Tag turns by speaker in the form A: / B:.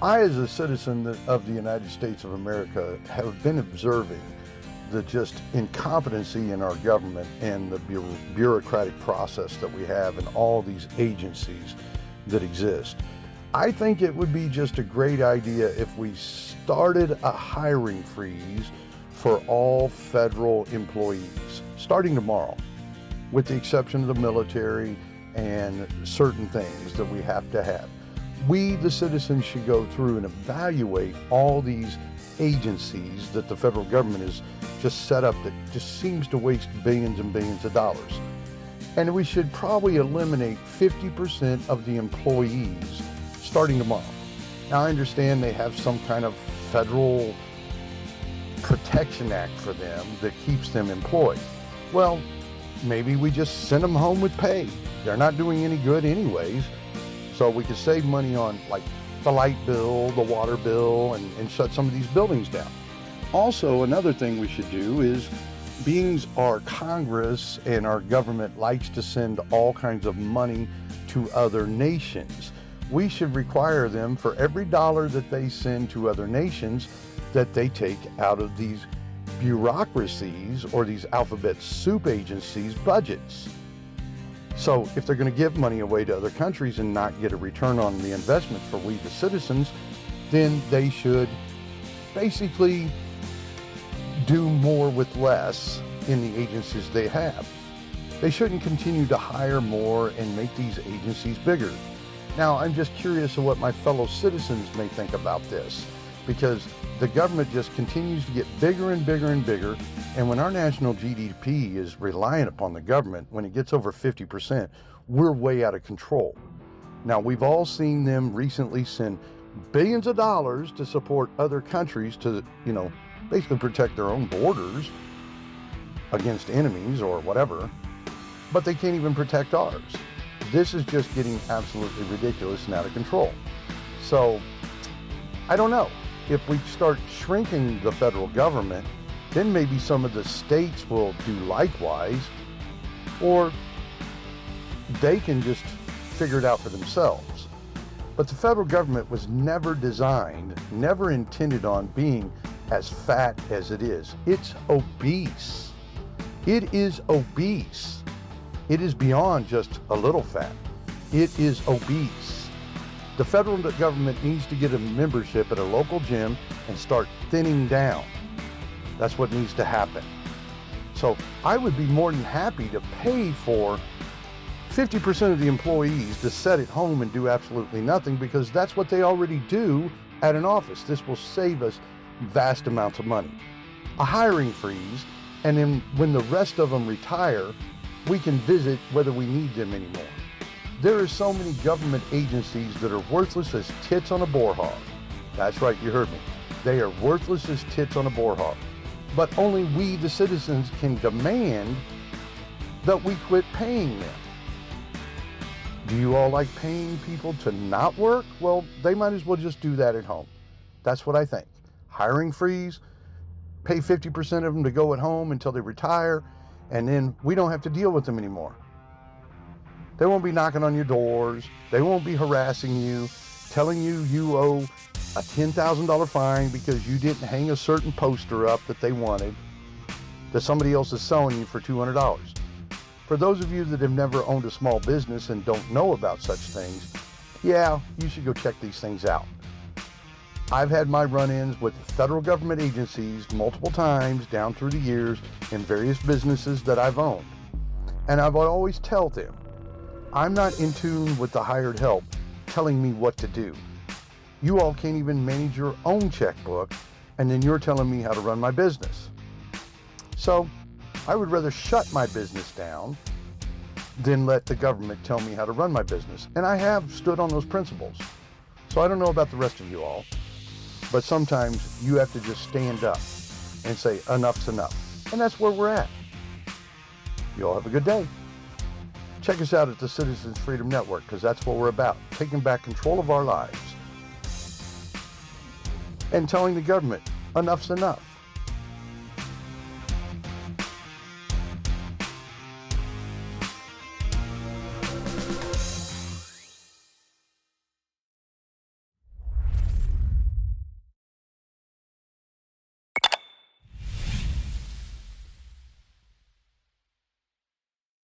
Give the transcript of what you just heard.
A: I, as a citizen of the United States of America, have been observing the just incompetency in our government and the bureaucratic process that we have in all these agencies that exist. I think it would be just a great idea if we started a hiring freeze for all federal employees, starting tomorrow, with the exception of the military and certain things that we have to have. We, the citizens, should go through and evaluate all these agencies that the federal government has just set up that just seems to waste billions and billions of dollars. And we should probably eliminate 50% of the employees starting tomorrow. Now, I understand they have some kind of federal protection act for them that keeps them employed. Well, maybe we just send them home with pay. They're not doing any good anyways. So we could save money on like the light bill, the water bill, and shut some of these buildings down. Also, another thing we should do is, being our Congress and our government likes to send all kinds of money to other nations, we should require them for every dollar that they send to other nations that they take out of these bureaucracies or these alphabet soup agencies' budgets. So if they're going to give money away to other countries and not get a return on the investment for we the citizens, then they should basically do more with less in the agencies they have. They shouldn't continue to hire more and make these agencies bigger. Now, I'm just curious of what my fellow citizens may think about this, because the government just continues to get bigger and bigger and bigger, and when our national GDP is reliant upon the government, when it gets over 50%, we're way out of control. Now, we've all seen them recently send billions of dollars to support other countries to, basically protect their own borders against enemies or whatever, but they can't even protect ours. This is just getting absolutely ridiculous and out of control. So, I don't know. If we start shrinking the federal government, then maybe some of the states will do likewise, or they can just figure it out for themselves. But the federal government was never designed, never intended on being as fat as it is. It's obese. It is obese. It is beyond just a little fat. It is obese. The federal government needs to get a membership at a local gym and start thinning down. That's what needs to happen. So I would be more than happy to pay for 50% of the employees to sit at home and do absolutely nothing, because that's what they already do at an office. This will save us vast amounts of money. A hiring freeze, and then when the rest of them retire, we can visit whether we need them anymore. There are so many government agencies that are worthless as tits on a boar hog. That's right, you heard me. They are worthless as tits on a boar hog. But only we, the citizens, can demand that we quit paying them. Do you all like paying people to not work? Well, they might as well just do that at home. That's what I think. Hiring freeze, pay 50% of them to go at home until they retire, and then we don't have to deal with them anymore. They won't be knocking on your doors. They won't be harassing you, telling you you owe a $10,000 fine because you didn't hang a certain poster up that they wanted, that somebody else is selling you for $200. For those of you that have never owned a small business and don't know about such things, yeah, you should go check these things out. I've had my run-ins with federal government agencies multiple times down through the years in various businesses that I've owned. And I would always tell them, I'm not in tune with the hired help telling me what to do. You all can't even manage your own checkbook, and then you're telling me how to run my business. So I would rather shut my business down than let the government tell me how to run my business. And I have stood on those principles. So I don't know about the rest of you all, but sometimes you have to just stand up and say, enough's enough. And that's where we're at. You all have a good day. Check us out at the Citizens Freedom Network, because that's what we're about, taking back control of our lives and telling the government, enough's enough.